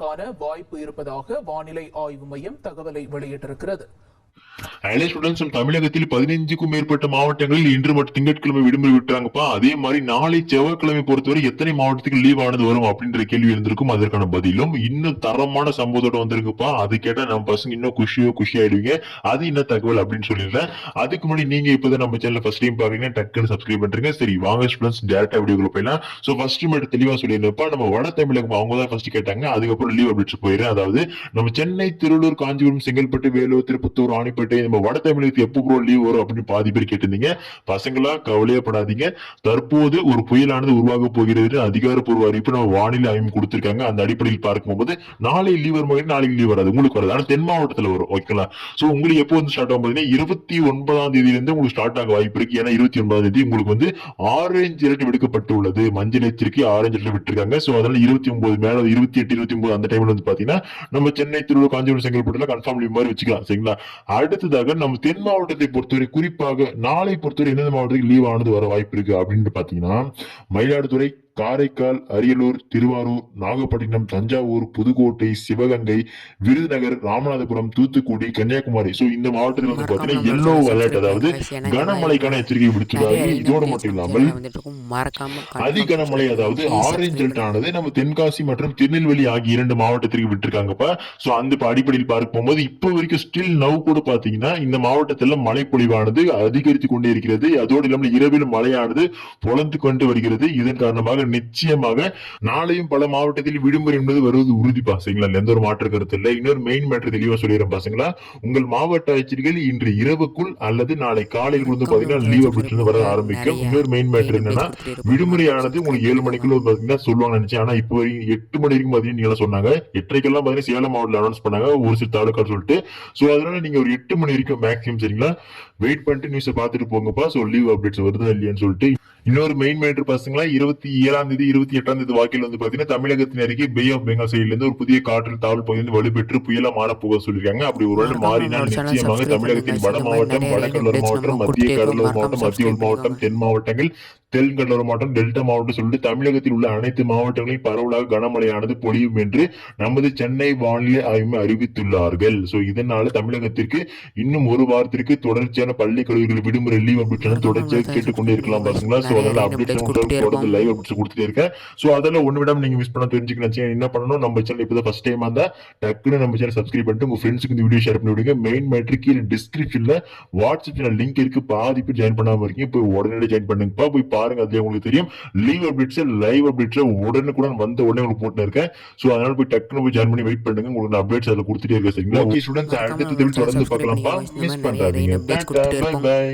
மழைக்கான வாய்ப்பு இருப்பதாக வானிலை ஆய்வு மையம் தகவலை வெளியிட்டிருக்கிறது. தமிழகத்தில் 15க்கும் மேற்பட்ட மாவட்டங்களில் இன்று மற்றும் திங்கட்கிழமை விடுமுறை விட்டுறாங்கப்பா. அதே மாதிரி நாளை செவ்வாய்க்கிழமை பொறுத்தவரை எத்தனை மாவட்டத்துக்கு லீவ் ஆனது வரும் அப்படின்ற கேள்வி இருந்திருக்கும். அதற்கான பதிலும் இன்னும் தரமான சம்பவத்தோட வந்திருக்குப்பா. அது கேட்டா நம்ம பசங்க இன்னும் குஷி ஆயிடுவீங்க. அது என்ன தகவல் அப்படின்னு சொல்லிடுறேன். அதுக்கு முன்னாடி நீங்க இப்பதான் நம்ம சேனல் ஃபர்ஸ்ட் டைம் பாக்குறீங்க, டக்குன்னு சப்ஸ்கிரைப் பண்றீங்க. சரி வாங்க ஸ்டூடெண்ட்ஸ் டேரக்டா வீடியோக்குள்ள போயிடலாம். சோ ஃபர்ஸ்ட் மட்டும் தெளிவா சொல்லியிருந்தப்பா, நம்ம வட தமிழகம் அவங்க தான் ஃபர்ஸ்ட் கேட்டாங்க. அதுக்கப்புறம் லீவ் அப்டேட்ஸ் போயிடுறேன். அதாவது நம்ம சென்னை, திருவள்ளூர், காஞ்சிபுரம், செங்கல்பட்டு, வேலூர், திருப்பத்தூர், ராணிப்பேட்டை, நம்ம வட தமிழகத்துக்கு எப்போ ப்ரோ லீவ் வரும் அப்படின்னு பாதி பேர் கேட்டிருந்தீங்க. பசங்களா கவலையப்படாதீங்க. தற்போது ஒரு புயலானது உருவாக போகிறது. அதிகாரப்பூர்வ அறிவிப்பு நம்ம வானிலை ஆய்வு கொடுத்திருக்காங்க. அந்த அடிப்படையில் பார்க்கும்போது நாளை லீவ் வரும், நாளைக்கு லீவ் வராது, உங்களுக்கு வராது. ஆனா தென் மாவட்டத்தில் வரும். ஓகேங்களா? சோ உங்களுக்கு எப்போ வந்து ஸ்டார்ட் ஆகும் பாத்தீங்கன்னா 29ஆம் தேதியிலிருந்து உங்களுக்கு ஸ்டார்ட் ஆக வாய்ப்பு இருக்கு. ஏன்னா 29ஆம் தேதி உங்களுக்கு வந்து ஆரஞ்சு அலர்ட் விடுக்கப்பட்டுள்ளது. மஞ்சள் எச்சரிக்கை ஆரஞ்சு அலர்ட் விட்டுருக்காங்க. சோ அதனால 29 மேல 28 29 அந்த டைம்ல வந்து பாத்தீங்கன்னா நம்ம சென்னை, திருவள்ளூர், காஞ்சிபுரம், செங்கல்பட்டுல கன்ஃபார்ம் லீவ் மாதிரி வச்சுக்கலாம். சரிங்களா? அடுத்ததாக நம்ம தென் மாவட்டத்தை பொறுத்தவரை, குறிப்பாக நாளை பொறுத்தவரை எந்தெந்த மாவட்டத்துக்கு லீவ் ஆனது வர வாய்ப்பு இருக்கு அப்படின்னு பாத்தீங்கன்னா மயிலாடுதுறை, காரைக்கால், அரியலூர், திருவாரூர், நாகப்பட்டினம், தஞ்சாவூர், புதுக்கோட்டை, சிவகங்கை, விருதுநகர், ராமநாதபுரம், தூத்துக்குடி, கன்னியாகுமரி. சோ இந்த மாவட்டத்தில் வந்து பாத்தீங்கன்னா எல்லோ அலர்ட், அதாவது கனமழைக்கான எச்சரிக்கை விடுத்திருக்காங்க. இதோடு மட்டும் இல்லாமல் அதி கனமழை, அதாவது ஆரஞ்சு அலர்ட் ஆனது நம்ம தென்காசி மற்றும் திருநெல்வேலி ஆகிய 2 மாவட்டத்திற்கு விட்டுருக்காங்கப்பா. சோ அந்த அடிப்படையில் பார்க்கும்போது இப்போ வரைக்கும் ஸ்டில் நவ் கூட பாத்தீங்கன்னா இந்த மாவட்டத்தில் மழை பொழிவானது அதிகரித்துக் கொண்டே இருக்கிறது. அதோடு இல்லாமல் இரவில் மழையானது பொழந்து கொண்டு வருகிறது. இதன் காரணமாக நிச்சயமாக நாளையும் பல மாவட்டத்தில் விடுமுறை என்பது வருவது உறுதிப்பா. சரிங்களா? எந்த ஒரு மாற்று கருத்து இல்லை. இன்னொரு மெயின் மேட்டர் தெளிவா சொல்லிடுறேன் பசங்களா. உங்கள் மாவட்ட எச்சரிக்கைகள் இன்று இரவுக்குள் அல்லது நாளை காலையில் வந்து பாத்தீங்கன்னா லீவ் அப்படின்னு வர ஆரம்பிக்கும். இன்னொரு மெயின் மேட்டர் என்னன்னா, விடுமுறையானது உங்களுக்கு 7 மணிக்குள்ள பாத்தீங்கன்னா சொல்லுவாங்க நினைச்சேன். ஆனா இப்போ 8 மணி வரைக்கும் பாத்தீங்கன்னா நீங்க சொன்னாங்க. 8:30 பாத்தீங்கன்னா சேலம் மாவட்டத்தில் அனௌன்ஸ் பண்ணாங்க ஒரு சில தாலுக்கா சொல்லிட்டு. சோ அதனால நீங்க ஒரு 8 மணி வரைக்கும் மேக்ஸிமம் சரிங்களா வெயிட் பண்ணிட்டு நியூஸ் பாத்துட்டு போங்கப்பா. சோ லீவ் அப்டேட்ஸ் வருதா இல்லையான்னு சொல்லிட்டு. இன்னொரு மெயின் மேட்டர் பசங்களா, 27ஆம் தேதி 28ஆம் தேதி வாக்கில் வந்து பாத்தீங்கன்னா தமிழகத்தின் அருகே பே ஆஃப் பெங்கால் சைட்ல இருந்து ஒரு புதிய காற்றில் தாழ்வு பகுதி வலுப்பெற்று புயலா மாறப்போக சொல்லிருக்காங்க. அப்படி ஒரு மாறினால் நிச்சயமாக தமிழகத்தின் வட மாவட்டம், வடகடலோர மாவட்டம், மத்திய கடலோர மாவட்டம், மத்திய உள் மாவட்டம், தென் மாவட்டங்கள், தென்கடலோர மாவட்டம், டெல்டா மாவட்டம் சொல்லிட்டு தமிழகத்தில் உள்ள அனைத்து மாவட்டங்களையும் பரவலாக கனமழையானது பொழியும் என்று நமது சென்னை வானிலை ஆய்வு அறிவித்துள்ளார்கள். சோ இதனால தமிழகத்திற்கு இன்னும் ஒரு வாரத்திற்கு தொடர்ச்சியான பள்ளி கல்லூரிகள் விடுமுறை லீவ் அப்படின்னு தொடர்ச்சியாக கேட்டுக்கொண்டே இருக்கலாம் பாருங்களா. சோ அதனால அப்டேட்ஸ் தொடர்ந்து லைவ் அப்டேட்ஸ் கொடுத்துட்டே இருக்கேன். சோ அதெல்லாம் ஒண்ணு விடாம நீங்க மிஸ் பண்ண தெரிஞ்சுக்கணும் என்ன பண்ணணும், நம்ம சேனல் இப்பதான் ஃபர்ஸ்ட் டைம் வந்தா டக்குன்னு நம்ம சேனல் சப்ஸ்கிரைப் பண்ணிட்டு உங்க ஃப்ரெண்ட்ஸ்க்கு இந்த வீடியோ ஷேர் பண்ணி விடுங்க. மெயின் மேட்ரு கீழே டிஸ்கிரிப்ஷன்ல வாட்ஸ்அப் சேனல் லிங்க் இருக்கு. பாதி பேர் ஜாயின் பண்ணாம இருக்கீங்க, போய் உடனே ஜாயின் பண்ணுங்கப்பா. போய் பாருங்க, அதுல உங்களுக்கு தெரியும். லீவ் அப்டேட்ஸ் லைவ் அப்டேட்ஸ் உடனுக்குடன் வந்த உடனே உங்களுக்கு போட்டு இருக்கேன். சோ அதனால போய் டக்குன்னு போய் ஜாயின் பண்ணி வெயிட் பண்ணுங்க. உங்களுக்கு அப்டேட்ஸ் அதுல கொடுத்துட்டே இருக்க. சரிங்களா? ஓகே ஸ்டூடெண்ட்ஸ், அடுத்த தொடர்ந்து பார்க்கலாம்ப்பா. மிஸ் பண்றாதீங்க. Bye by.